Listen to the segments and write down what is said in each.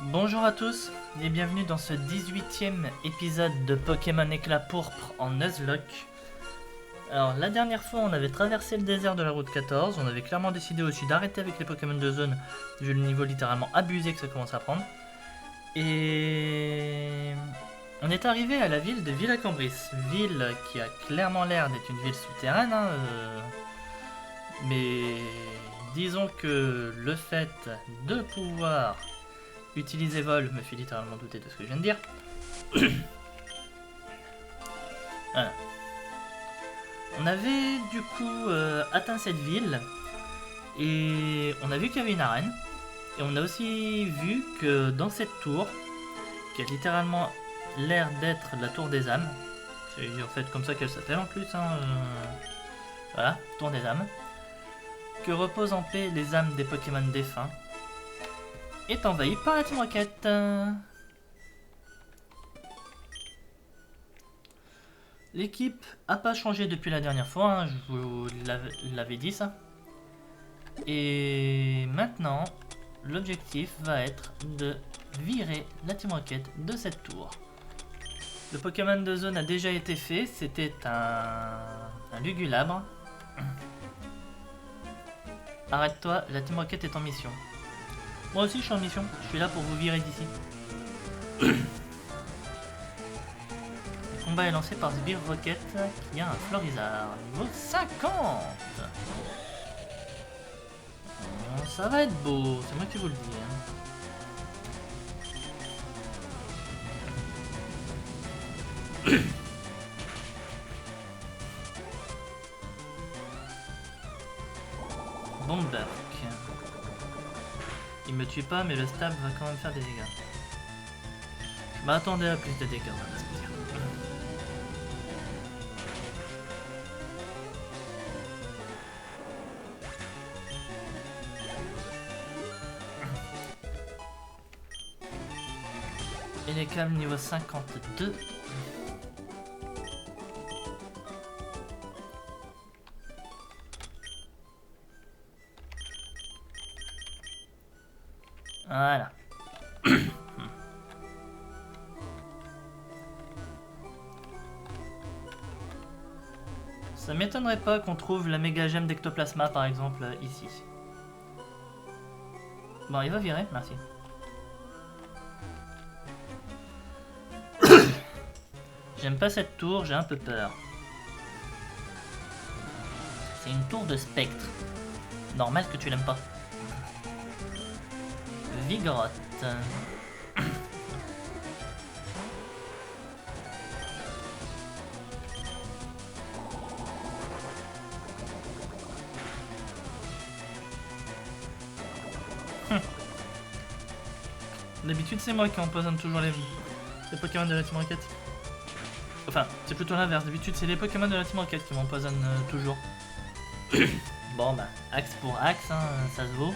Bonjour à tous et bienvenue dans ce 18e épisode de Pokémon Éclat Pourpre en Nuzlocke. Alors la dernière fois on avait traversé le désert de la route 14, on avait clairement décidé aussi d'arrêter avec les Pokémon de zone vu le niveau littéralement abusé que ça commence à prendre. Et on est arrivé à la ville de Villacambris, ville qui a clairement l'air d'être une ville souterraine, mais disons que le fait de pouvoir utiliser vol me fait littéralement douter de ce que je viens de dire. Voilà. On avait du coup atteint cette ville et on a vu qu'il y avait une arène. Et on a aussi vu que dans cette tour, qui a littéralement l'air d'être la tour des âmes, c'est en fait comme ça qu'elle s'appelle en plus, voilà, tour des âmes, que reposent en paix les âmes des Pokémon défunts, est envahie par la Team Rocket. L'équipe a pas changé depuis la dernière fois, je vous l'avais dit ça. Et maintenant, l'objectif va être de virer la Team Rocket de cette tour. Le Pokémon de zone a déjà été fait, c'était un Lugulabre. Arrête-toi, la Team Rocket est en mission. Moi aussi je suis en mission, je suis là pour vous virer d'ici. Le combat est lancé par Sbire Rocket qui a un Florizard niveau 50. Oh, ça va être beau, c'est moi qui vous le dis. Bomberk. Il me tue pas mais le stab va quand même faire des dégâts. Je m'attendais à plus de dégâts, on va se dire. Et les câbles niveau 52. Voilà. Ça m'étonnerait pas qu'on trouve la méga gemme d'ectoplasma par exemple ici. Bon, il va virer, merci. J'aime pas cette tour, j'ai un peu peur. C'est une tour de spectre. Normal que tu l'aimes pas. Vigorotte. D'habitude c'est moi qui empoisonne toujours les Pokémon de la Team Rocket. Enfin, c'est plutôt l'inverse. D'habitude c'est les Pokémon de la Team Rocket qui m'empoisonnent toujours. Bon bah, axe pour axe, ça se vaut.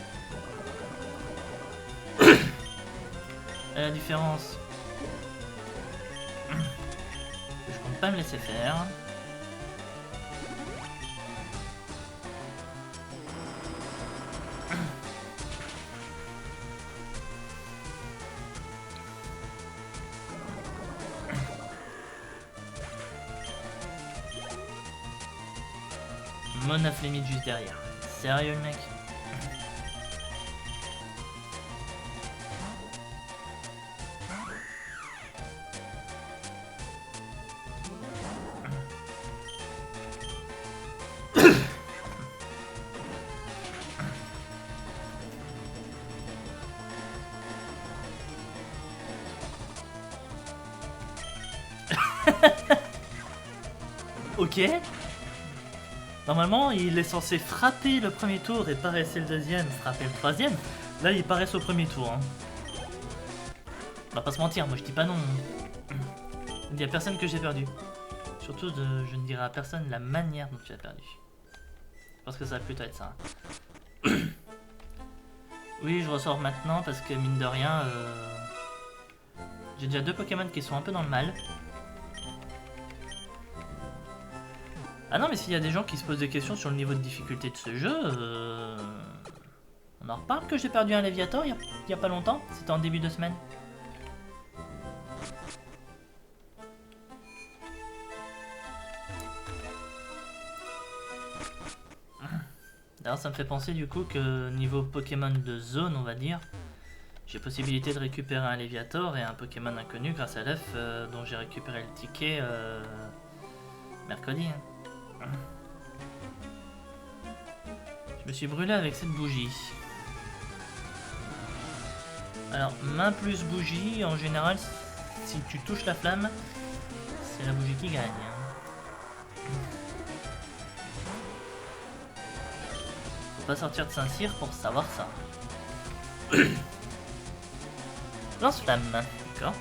À la différence, je compte pas me laisser faire. Monaflémide juste derrière. Sérieux le mec? Ok. Normalement, il est censé frapper le premier tour et paresser le deuxième, frapper le troisième. Là, il paraisse au premier tour. On va pas se mentir, moi je dis pas non. Il n'y a personne que j'ai perdu. Surtout, je ne dirai à personne la manière dont tu as perdu. Parce que ça va plutôt être ça. Oui, je ressors maintenant parce que mine de rien, j'ai déjà deux Pokémon qui sont un peu dans le mal. Ah non, mais s'il y a des gens qui se posent des questions sur le niveau de difficulté de ce jeu, On en reparle que j'ai perdu un Léviator il y a pas longtemps. C'était en début de semaine. D'ailleurs, ça me fait penser du coup que niveau Pokémon de zone, on va dire, j'ai possibilité de récupérer un Léviator et un Pokémon inconnu grâce à l'œuf dont j'ai récupéré le ticket mercredi. Hein. Je me suis brûlé avec cette bougie. Alors, main plus bougie, en général, si tu touches la flamme, c'est la bougie qui gagne. Faut pas sortir de Saint-Cyr pour savoir ça. Lance-flamme, d'accord.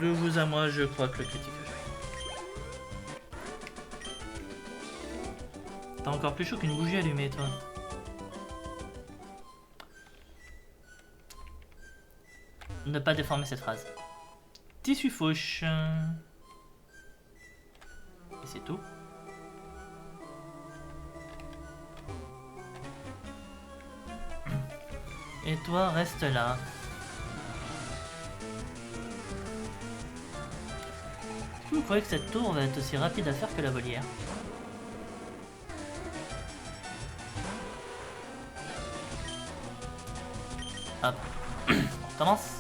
De vous à moi, je crois que le critique a joué. T'as encore plus chaud qu'une bougie allumée, toi. Ne pas déformer cette phrase. Tissu fauche. Et c'est tout. Et toi, reste là. Est-ce que vous croyez que cette tour va être aussi rapide à faire que la volière? Hop. On recommence.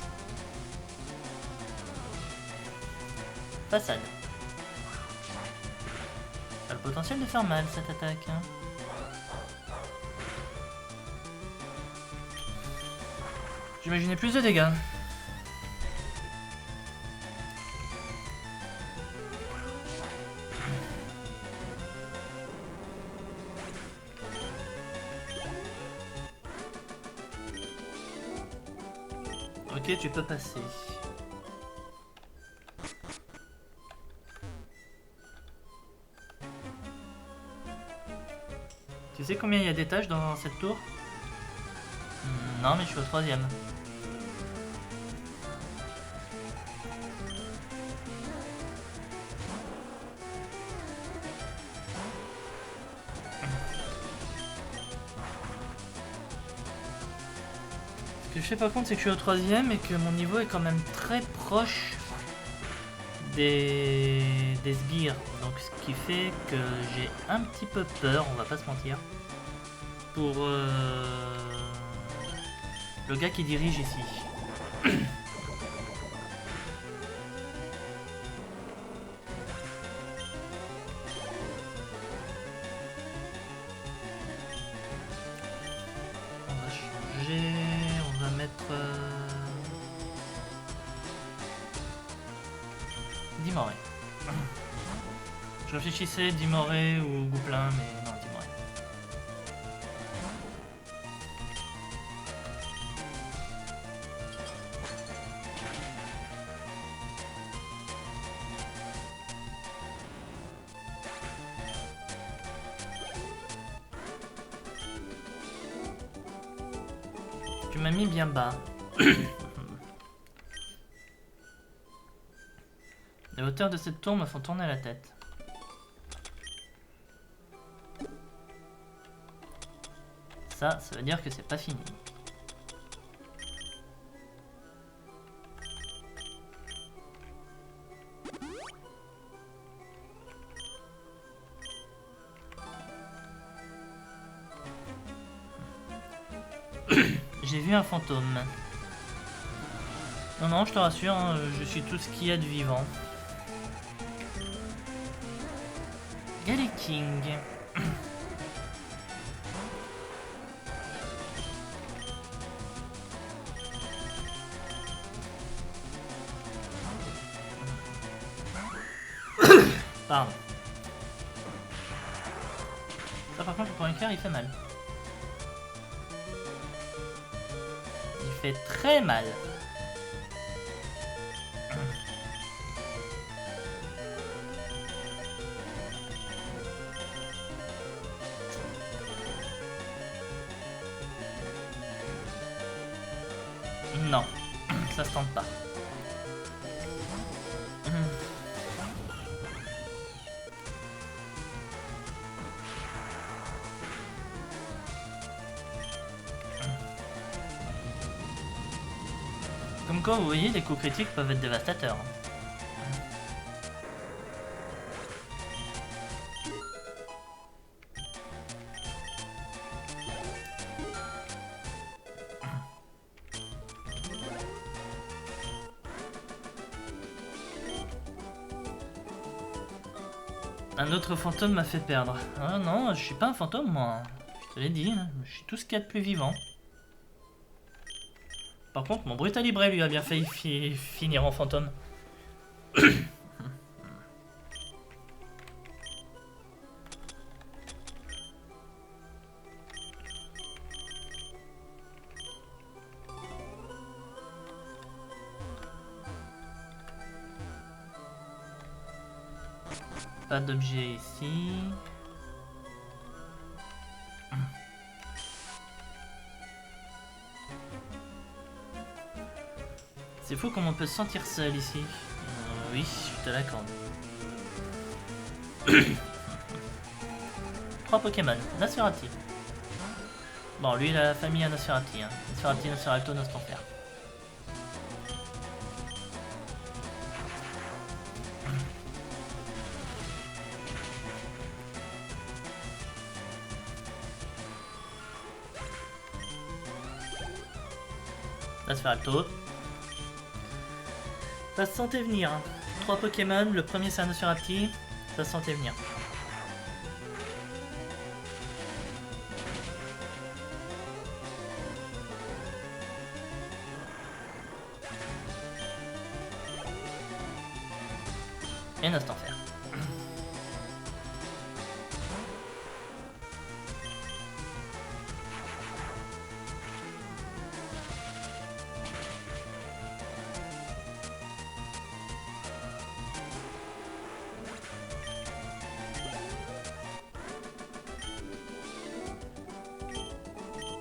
Façade. Ça a le potentiel de faire mal cette attaque. Hein. J'imaginais plus de dégâts. Ok, tu peux passer. Tu sais combien il y a d'étages dans cette tour? Non, mais je suis au 3e. Ce que je sais pas compte, c'est que je suis au 3e et que mon niveau est quand même très proche des sbires. Donc ce qui fait que j'ai un petit peu peur, on va pas se mentir, pour le gars qui dirige ici. On va changer, on va mettre Dimoré. Je réfléchissais Dimoré ou Gouplin, mais non, Dimoré. Tu m'as mis bien bas. Les hauteurs de cette tour me font tourner la tête. Ça veut dire que c'est pas fini. J'ai vu un fantôme. Non, non, je te rassure, hein, je suis tout ce qu'il y a de vivant. Galaking. Pardon. Ça par contre, le point éclair, il fait mal. Il fait très mal. Non, ça se tente pas. Comme quoi, vous voyez, les coups critiques peuvent être dévastateurs. Un autre fantôme m'a fait perdre. Ah non, je suis pas un fantôme moi. Je te l'ai dit, hein. Je suis tout ce qu'il y a de plus vivant. Par contre, mon Brutalibré lui a bien failli finir en fantôme. Pas d'objet ici. C'est fou comment on peut se sentir seul ici. Oui, je te l'accorde. 3 Pokémon. Nosferatu. Bon, lui, il a la famille à Nosferatu. Hein. Nosferatu, Nosferatu, Nostanfer. Nosferatu. Ça se sentait venir. 3 Pokémon, le premier c'est un Nosferatu. Ça se sentait venir. Et Nostanfer.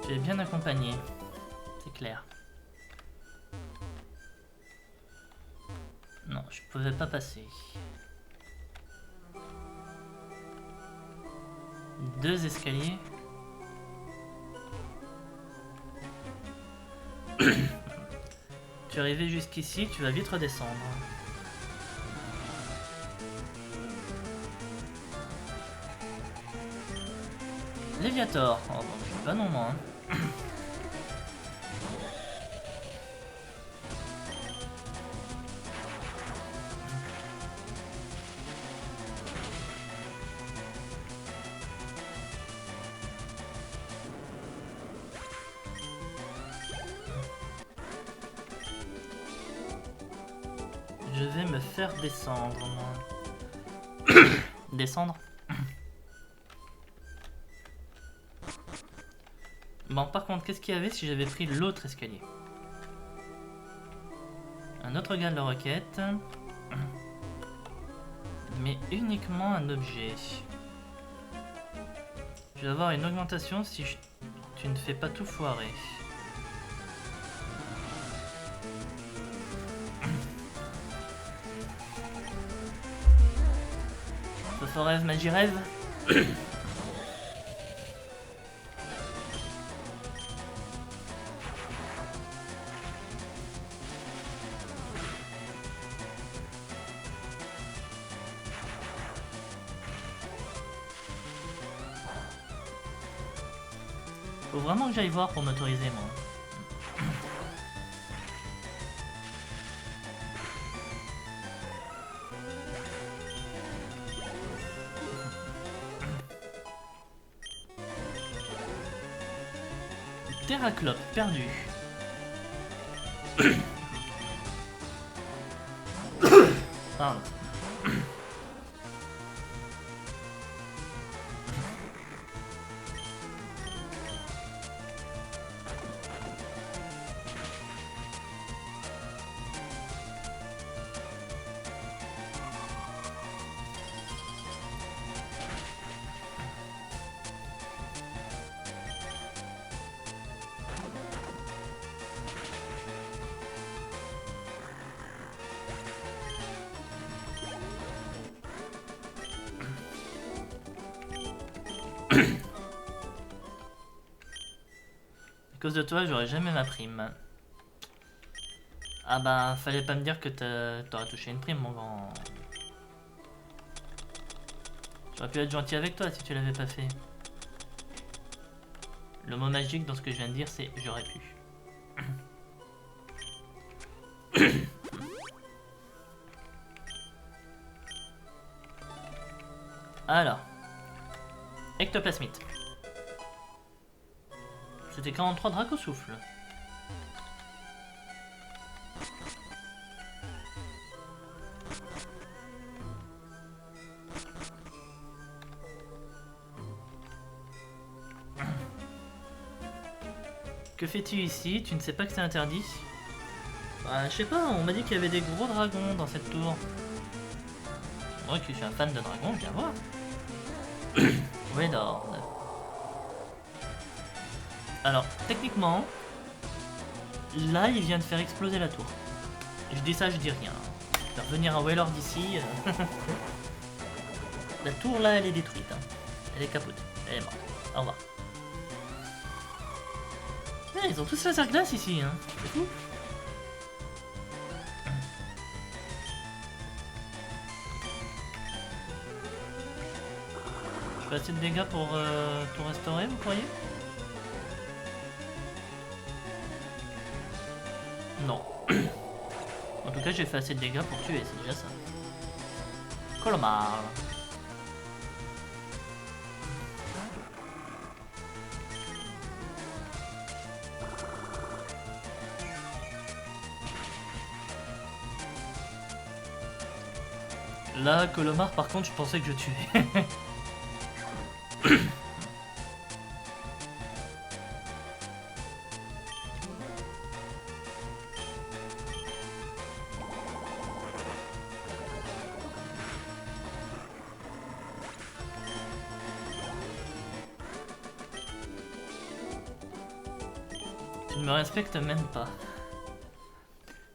Tu es bien accompagné, c'est clair. Non, je pouvais pas passer. 2 escaliers. Tu es arrivé jusqu'ici, tu vas vite redescendre. Léviator. Oh, bon, je suis pas non moi. Hein. Je vais me faire descendre, moi. Descendre. Bon, par contre, qu'est-ce qu'il y avait si j'avais pris l'autre escalier? Un autre gars de la roquette. Mais uniquement un objet. Je vais avoir une augmentation si tu ne fais pas tout foirer. Rêve, magie rêve. Faut vraiment que j'aille voir pour m'autoriser moi. Terraclope perdu. Pardon. À cause de toi, j'aurais jamais ma prime. Ah bah, fallait pas me dire que t'aurais touché une prime, mon grand. J'aurais pu être gentil avec toi si tu l'avais pas fait. Le mot magique dans ce que je viens de dire, c'est j'aurais pu. Alors, ectoplasmite. C'était 43 dracosouffle. Que fais-tu ici? Tu ne sais pas que c'est interdit? Bah, je sais pas, on m'a dit qu'il y avait des gros dragons dans cette tour. Moi qui suis un fan de dragons, viens voir. Redord. Alors, techniquement, là, il vient de faire exploser la tour. Je dis ça, je dis rien. Faire venir un Wailord d'ici. La tour, là, elle est détruite. Hein. Elle est capote. Elle est morte. Au revoir. Ouais, ils ont tous laser glace ici. Hein. C'est fou. Je fais assez de dégâts pour tout restaurer, vous croyez? Non. En tout cas, j'ai fait assez de dégâts pour tuer, c'est déjà ça. Colomar. Là, Colomar, par contre, je pensais que je tuais. Tu ne me respectes même pas.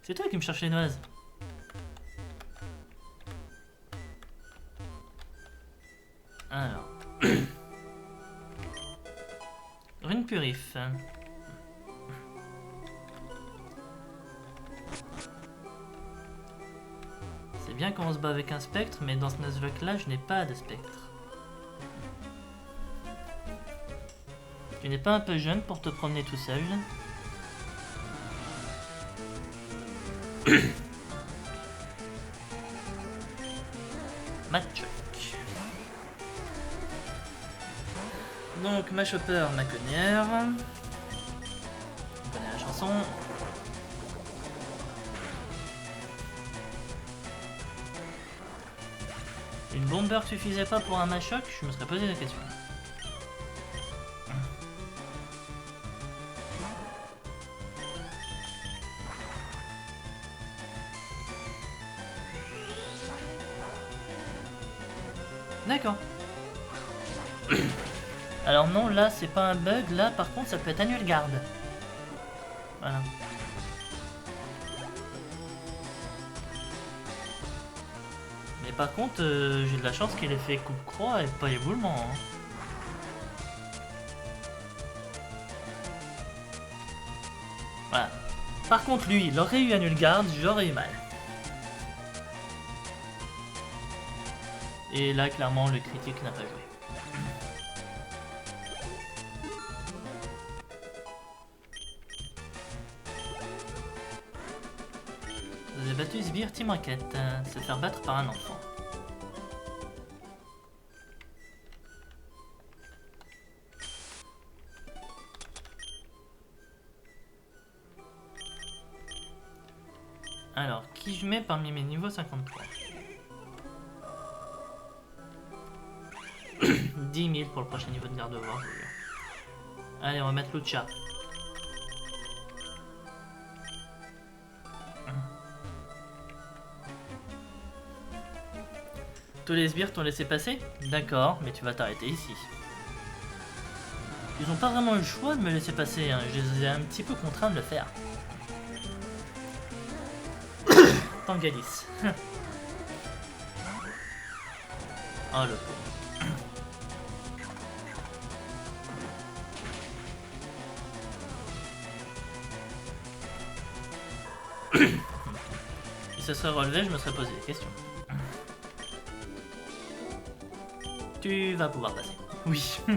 C'est toi qui me cherches les noises. Alors. Rune purif. C'est bien qu'on se bat avec un spectre, mais dans ce Nuzlocke là, je n'ai pas de spectre. Tu n'es pas un peu jeune pour te promener tout seul? Machoc. Donc, ma chopper, ma connière. On connaît la chanson. Une bomber suffisait pas pour un machoc, je me serais posé la question. D'accord. Alors non, là c'est pas un bug, là par contre ça peut être annuel garde. Voilà. Mais par contre, j'ai de la chance qu'il ait fait coupe-croix et pas éboulement. Hein. Voilà. Par contre lui, il aurait eu annuel garde, j'aurais eu mal. Et là clairement le critique n'a pas joué. Vous avez battu Sbire Team Rocket, se faire battre par un enfant. Alors, qui je mets parmi mes niveaux 53? 10 000 pour le prochain niveau de garde-voix. Allez, on va mettre Lucha. Tous les sbires t'ont laissé passer? D'accord, mais tu vas t'arrêter ici. Ils ont pas vraiment eu le choix de me laisser passer, hein. Je les ai un petit peu contraints de le faire. Tangalis. Oh le pauvre. Il se serait relevé, je me serais posé des questions. Tu vas pouvoir passer. Oui. Je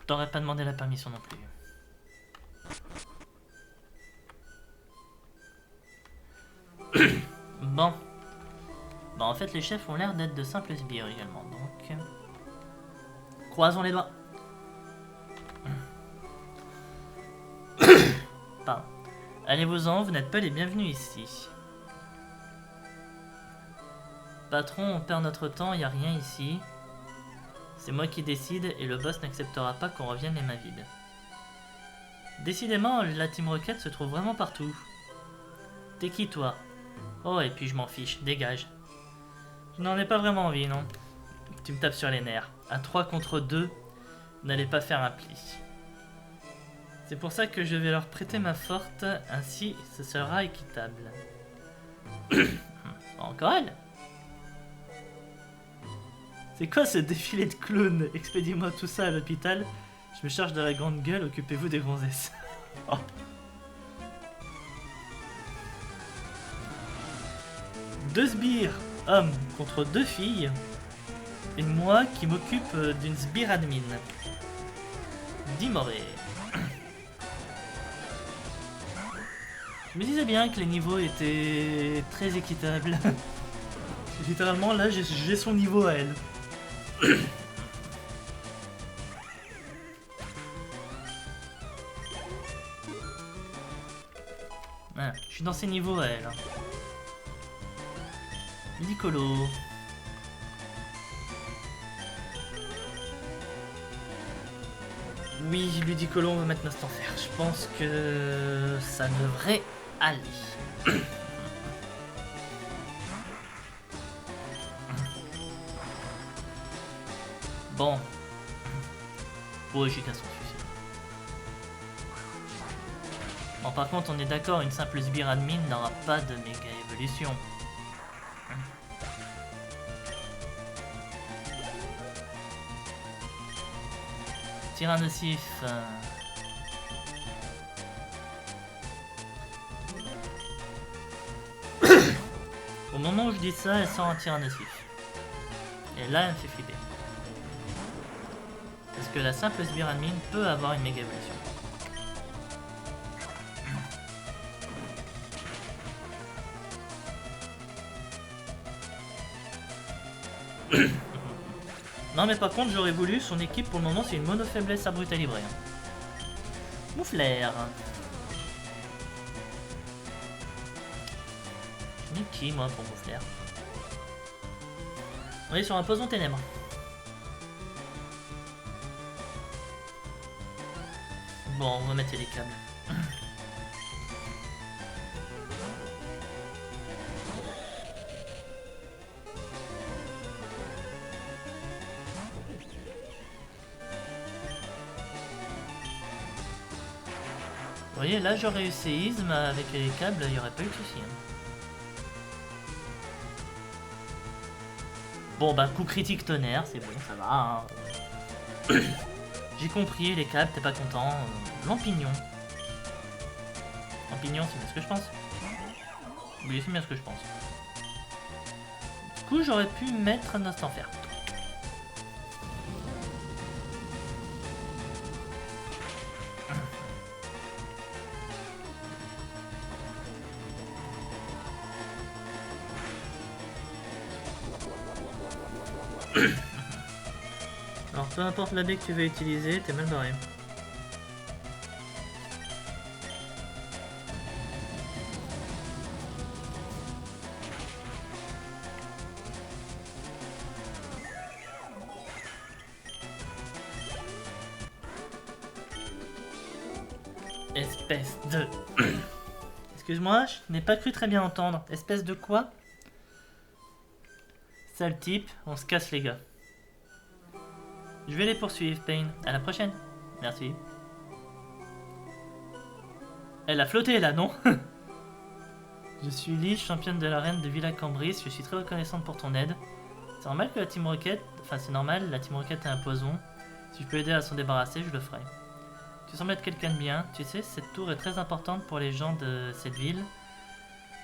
t'aurais pas demandé la permission non plus. Bon. Bon, en fait, les chefs ont l'air d'être de simples sbires également, donc... Croisons les doigts. Pardon. Allez-vous-en, vous n'êtes pas les bienvenus ici. Patron, on perd notre temps, y a rien ici. C'est moi qui décide et le boss n'acceptera pas qu'on revienne les mains vides. Décidément, la Team Rocket se trouve vraiment partout. T'es qui toi? Oh, et puis je m'en fiche, dégage. Je n'en ai pas vraiment envie, non? Tu me tapes sur les nerfs. À 3 contre 2, vous n'allez pas faire un pli. C'est pour ça que je vais leur prêter main forte, ainsi ce sera équitable. Encore elle? C'est quoi ce défilé de clowns? Expédiez-moi tout ça à l'hôpital. Je me charge de la grande gueule, occupez-vous des gonzesses. Oh. Deux sbires hommes contre 2 filles. Et moi qui m'occupe d'une sbire admin. Dimoré. Je me disais bien que les niveaux étaient très équitables. Littéralement là j'ai son niveau à elle. Voilà, je suis dans ses niveaux à elle. Ludicolo. Oui, Ludicolo, on va mettre notre enfer. Je pense que ça devrait aller. Bon. Bon, j'ai qu'à s'en suicide. Bon, par contre, on est d'accord, une simple sbire admin n'aura pas de méga évolution. Tyrannosif. Au moment où je dis ça, elle sort un Tyrannosif. Et là, elle me fait flipper. Parce que la simple sbire admin peut avoir une méga évolution. Non mais par contre j'aurais voulu, son équipe pour le moment c'est une mono-faiblesse à brutalibré. Mouflair. Je mets qui moi pour Mouflair? On est sur un poison ténèbres. Bon, on va mettre les câbles. Vous voyez, là j'aurais eu séisme avec les câbles, il n'y aurait pas eu de soucis. Bon bah coup critique tonnerre, c'est bon, ça va. Hein. J'ai compris, les câbles, t'es pas content. Lampignon. Lampignon, c'est bien ce que je pense. Oui, c'est bien ce que je pense. Du coup, j'aurais pu mettre notre enfer. Alors peu importe la baie que tu vas utiliser, t'es mal barré. Espèce de... Excuse-moi, je n'ai pas cru très bien entendre. Espèce de quoi? Sale type, on se casse les gars. Je vais les poursuivre, Pain. À la prochaine. Merci. Elle a flotté là, non? Je suis Lee, championne de l'arène de Villa Cambris. Je suis très reconnaissante pour ton aide. C'est normal que la Team Rocket... Enfin, c'est normal, la Team Rocket est un poison. Si je peux aider à s'en débarrasser, je le ferai. Tu sembles être quelqu'un de bien. Tu sais, cette tour est très importante pour les gens de cette ville.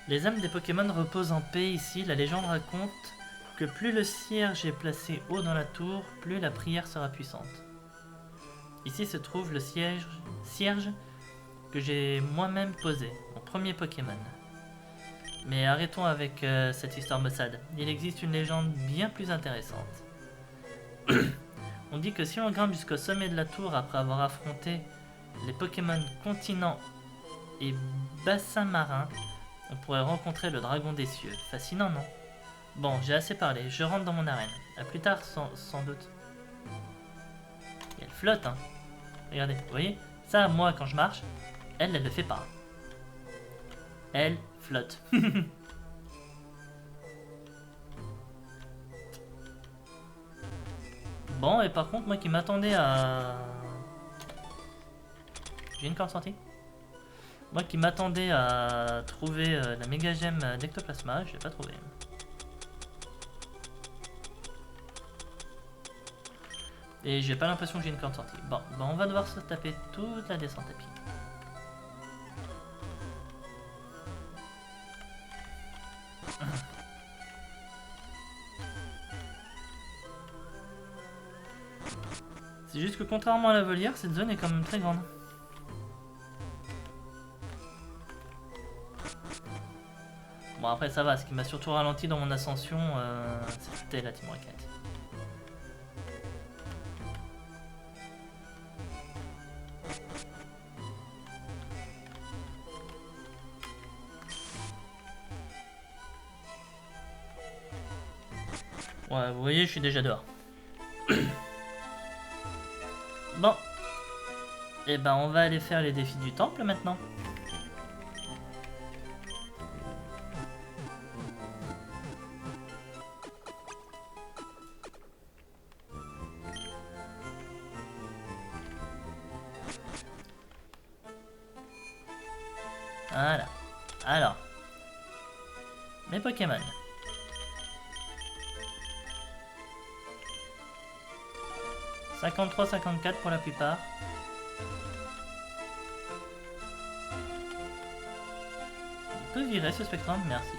Les âmes des Pokémon reposent en paix ici. La légende raconte que plus le cierge est placé haut dans la tour, plus la prière sera puissante. Ici se trouve le cierge que j'ai moi-même posé, mon premier Pokémon. Mais arrêtons avec cette histoire maussade. Il existe une légende bien plus intéressante. On dit que si on grimpe jusqu'au sommet de la tour après avoir affronté les Pokémon continent et bassin marin, on pourrait rencontrer le dragon des cieux. Fascinant, non? Bon, j'ai assez parlé, je rentre dans mon arène. A plus tard, sans doute. Et elle flotte, hein. Regardez, vous voyez? Ça, moi, quand je marche, elle le fait pas. Elle flotte. Bon, et par contre, moi qui m'attendais à... J'ai une corde sortie? Moi qui m'attendais à trouver la méga gemme d'Ectoplasma, je l'ai pas trouvé. Et j'ai pas l'impression que j'ai une corde sortie. Bon, bah on va devoir se taper toute la descente à pied. C'est juste que contrairement à la volière, cette zone est quand même très grande. Bon après ça va, ce qui m'a surtout ralenti dans mon ascension, c'était la Team Rocket. Ouais, vous voyez, je suis déjà dehors. Bon. Et ben on va aller faire les défis du temple maintenant. Voilà. Alors. Mes Pokémon. « 53-54 pour la plupart. On peut virer ce Spectrum, merci.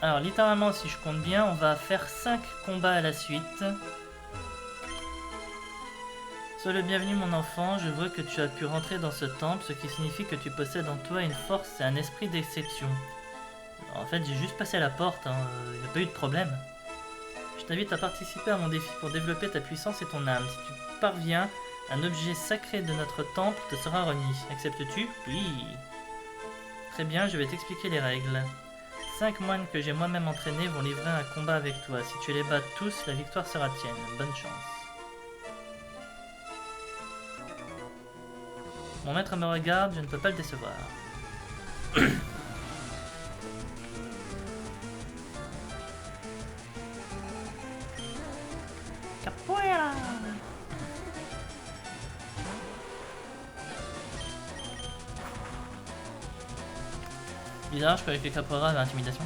Alors littéralement si je compte bien, on va faire 5 combats à la suite. Sois le bienvenu mon enfant, je vois que tu as pu rentrer dans ce temple, ce qui signifie que tu possèdes en toi une force et un esprit d'exception. En fait, j'ai juste passé la porte, hein. Il n'y a pas eu de problème. Je t'invite à participer à mon défi pour développer ta puissance et ton âme. Si tu parviens, un objet sacré de notre temple te sera remis. Acceptes-tu? Oui. Très bien, je vais t'expliquer les règles. 5 moines que j'ai moi-même entraînés vont livrer un combat avec toi. Si tu les bats tous, la victoire sera tienne. Bonne chance. Mon maître me regarde, je ne peux pas le décevoir. Capoeira! Bizarre, je croyais que Capoeira avait intimidation.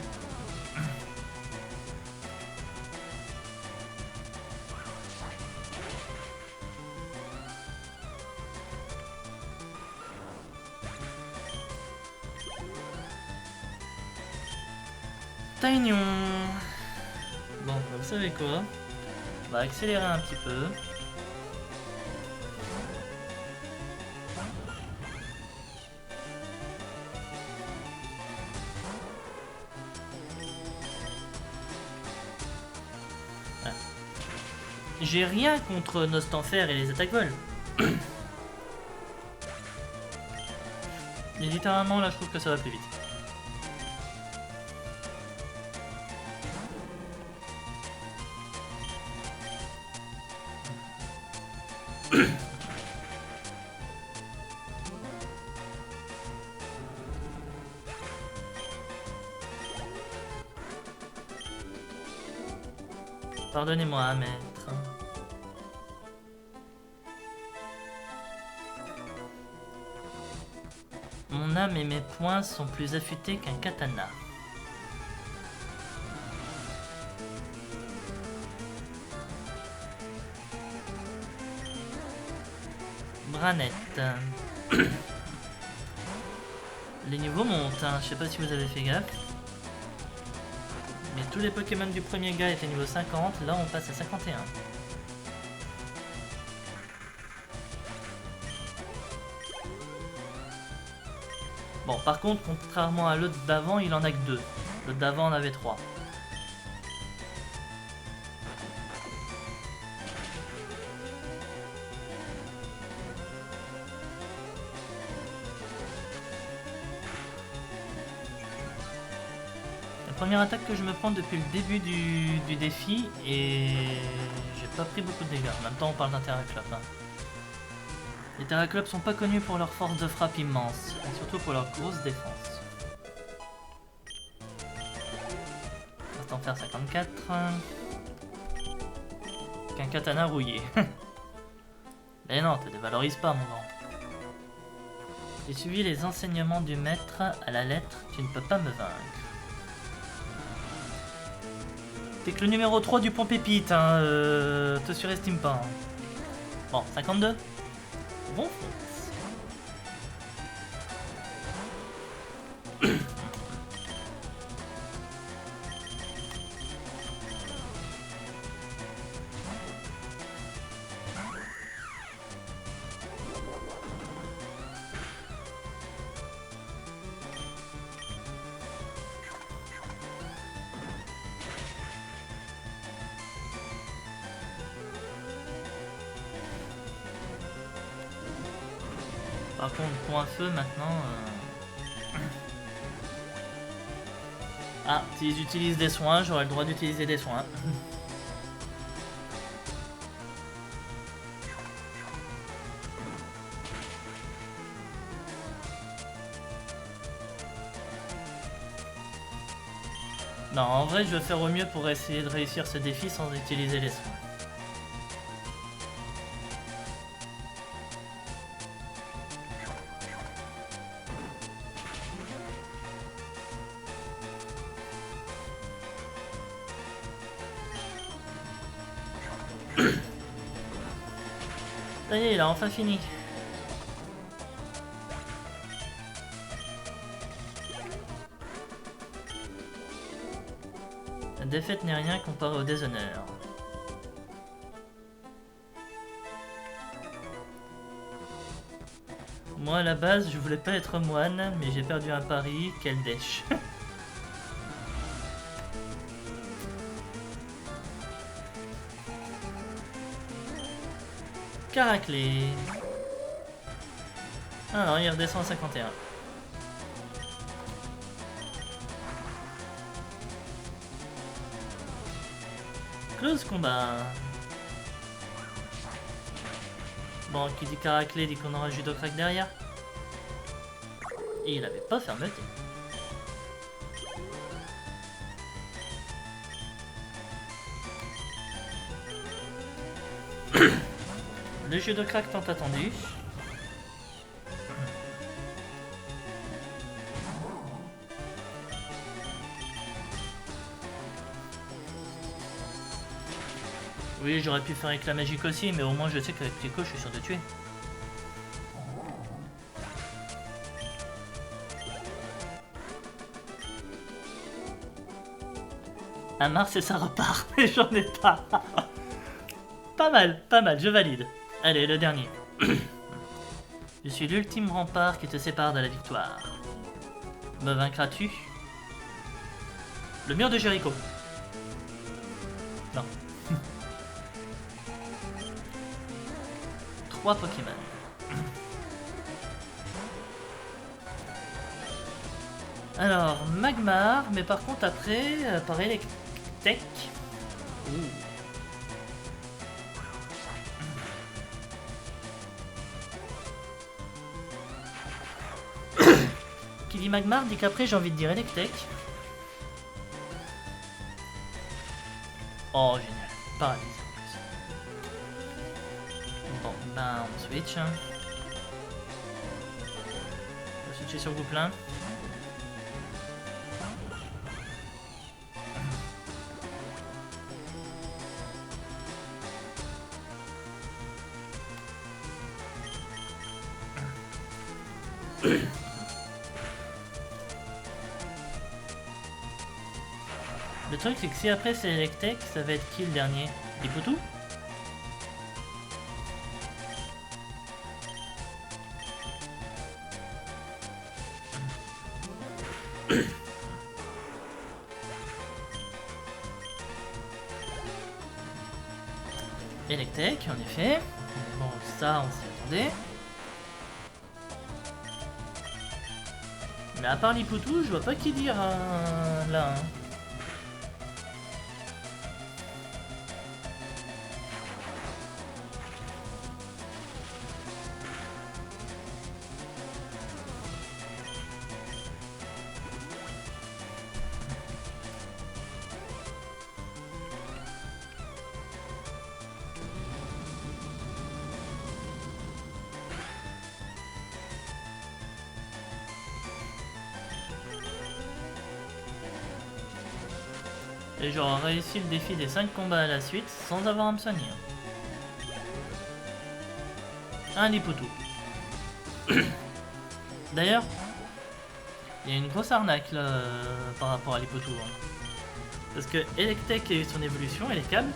Taignon. Bon, vous savez quoi? On va accélérer un petit peu. Voilà. J'ai rien contre Nostanfer et les attaques vol. Mais littéralement là je trouve que ça va plus vite. Pardonnez-moi, maître. Mon âme et mes poings sont plus affûtés qu'un katana. Granette. Les niveaux montent, hein. Je sais pas si vous avez fait gaffe. Mais tous les Pokémon du premier gars étaient niveau 50, là on passe à 51. Bon, par contre, contrairement à l'autre d'avant, il en a que 2. L'autre d'avant en avait 3. La première attaque que je me prends depuis le début du défi et j'ai pas pris beaucoup de dégâts. En même temps, on parle d'un Terraclope. Hein. Les Terraclopes sont pas connus pour leur force de frappe immense, et surtout pour leur grosse défense. On va t'en faire 54. Qu'un katana rouillé. Mais non, te dévalorise pas, mon grand. J'ai suivi les enseignements du maître à la lettre, tu ne peux pas me vaincre. T'es que le numéro 3 du pont Pépite, hein, te surestime pas. Hein. Bon, 52. Bon fonce. Par contre, pour un feu maintenant... Ah, s'ils utilisent des soins, j'aurai le droit d'utiliser des soins. Non, en vrai, je vais faire au mieux pour essayer de réussir ce défi sans utiliser les soins. Ça y est, il a enfin fini. La défaite n'est rien comparé au déshonneur. Moi à la base je voulais pas être moine, mais j'ai perdu un pari, quel dèche. Caraclé. Ah non, il redescend à 51. Close combat. Bon, qui dit Caraclé dit qu'on aura Judocrack derrière. Et il avait pas fermeté. Le Judocrack tant attendu. Oui, j'aurais pu faire éclat magique aussi, mais au moins je sais qu'avec Pico, je suis sûr de tuer. Un Mars et ça repart, mais j'en ai pas. Pas mal, je valide. Allez, le dernier. Je suis l'ultime rempart qui te sépare de la victoire. Me vaincras-tu? Le mur de Jéricho. Non. 3 Pokémon. Alors, Magmar, mais par contre après, par Electek. Qui dit Magmar dit qu'après j'ai envie de dire Electek. Oh génial, paralyse. Bon, ben on switch. On va switcher sur Gouplin. Le truc c'est que si après c'est Electek, ça va être qui le dernier? Lipoutou? Electek, en effet. Bon, ça, on s'y attendait. Mais à part Lipoutou, je vois pas qui dire là. Hein. Et j'aurais réussi le défi des 5 combats à la suite sans avoir à me soigner. Un Lipoutou. D'ailleurs, il y a une grosse arnaque là par rapport à Lipoutou. Hein. Parce que Electek a eu son évolution, et les câbles.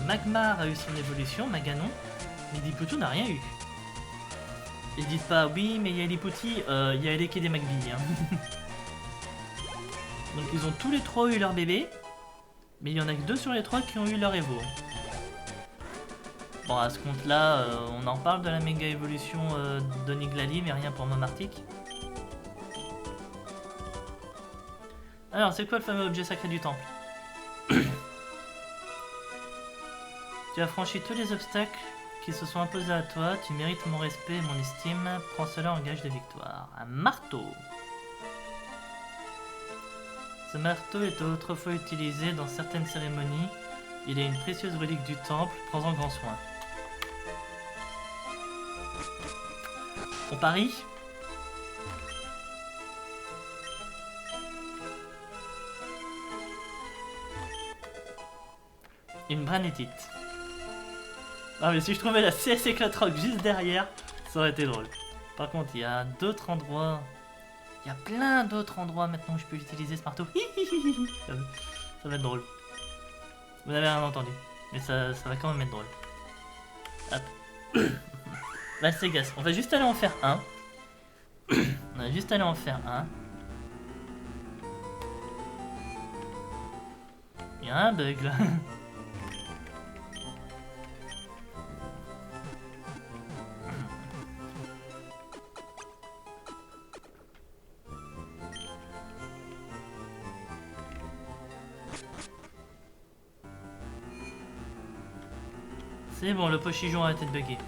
Magmar a eu son évolution, Maganon. Mais Lipoutou n'a rien eu. Ils disent pas oui, mais il y a Lipouti, il y a Eleki des Magby. Hein. Donc ils ont tous les 3 eu leur bébé. Mais il y en a que 2 sur les 3 qui ont eu leur Evo. Bon, à ce compte-là, on en parle de la méga évolution de Niglali, mais rien pour Momartic. Alors, c'est quoi le fameux objet sacré du temple? Tu as franchi tous les obstacles qui se sont imposés à toi, tu mérites mon respect et mon estime, prends cela en gage de victoire. Un marteau. Ce marteau était autrefois utilisé dans certaines cérémonies. Il est une précieuse relique du temple, prends-en grand soin. On parie? Une branétite. Ah mais si je trouvais la CS Éclatrock juste derrière, ça aurait été drôle. Par contre, il y a d'autres endroits... Il y a plein d'autres endroits maintenant où je peux utiliser ce marteau. Ça va être drôle. Vous n'avez rien entendu. Mais ça va quand même être drôle. Hop. Là, c'est gas. On va juste aller en faire un. On va juste aller en faire un. Il y a un bug là. C'est bon, le pochijon a arrêté de bugger.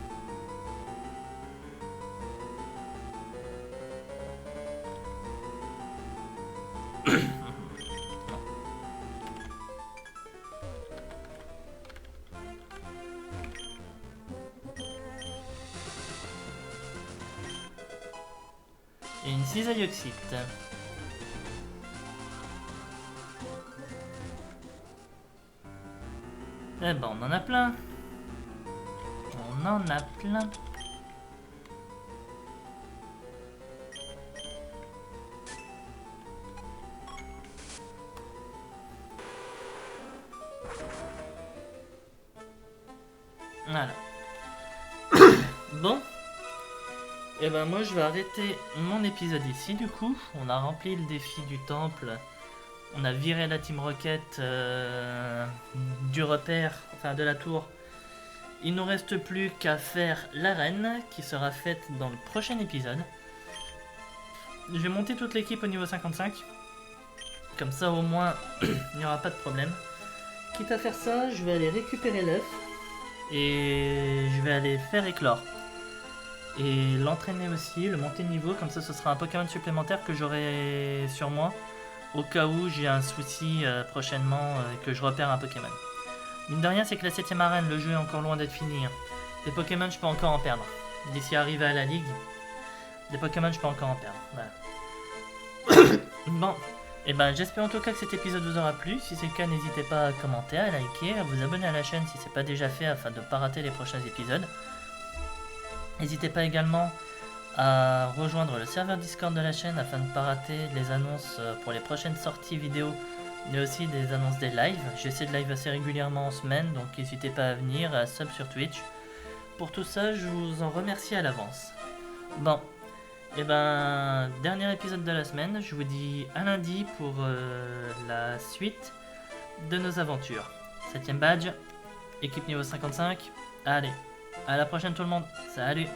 Et une cisaillocite. Eh ben, on en a plein. On en a plein. Voilà. Bon. Et ben moi je vais arrêter mon épisode ici du coup. On a rempli le défi du temple. On a viré la Team Rocket du repère, enfin de la tour. Il nous reste plus qu'à faire l'arène qui sera faite dans le prochain épisode. Je vais monter toute l'équipe au niveau 55. Comme ça au moins il n'y aura pas de problème. Quitte à faire ça, je vais aller récupérer l'œuf. Et je vais aller faire éclore. Et l'entraîner aussi, le monter de niveau. Comme ça ce sera un Pokémon supplémentaire que j'aurai sur moi. Au cas où j'ai un souci prochainement que je repère un Pokémon. Mine de rien, c'est que la 7ème arène, le jeu est encore loin d'être fini. Hein. Des Pokémon, je peux encore en perdre. D'ici arriver à la ligue, des Pokémon, je peux encore en perdre. Voilà. Bon, et ben j'espère en tout cas que cet épisode vous aura plu. Si c'est le cas, n'hésitez pas à commenter, à liker, à vous abonner à la chaîne si c'est pas déjà fait afin de ne pas rater les prochains épisodes. N'hésitez pas également à rejoindre le serveur Discord de la chaîne afin de ne pas rater les annonces pour les prochaines sorties vidéo, mais aussi des annonces des lives. J'essaie de live assez régulièrement en semaine, donc n'hésitez pas à venir, à sub sur Twitch. Pour tout ça, je vous en remercie à l'avance. Bon, et ben, dernier épisode de la semaine, je vous dis à lundi pour la suite de nos aventures. 7ème badge, équipe niveau 55, allez, à la prochaine tout le monde, salut!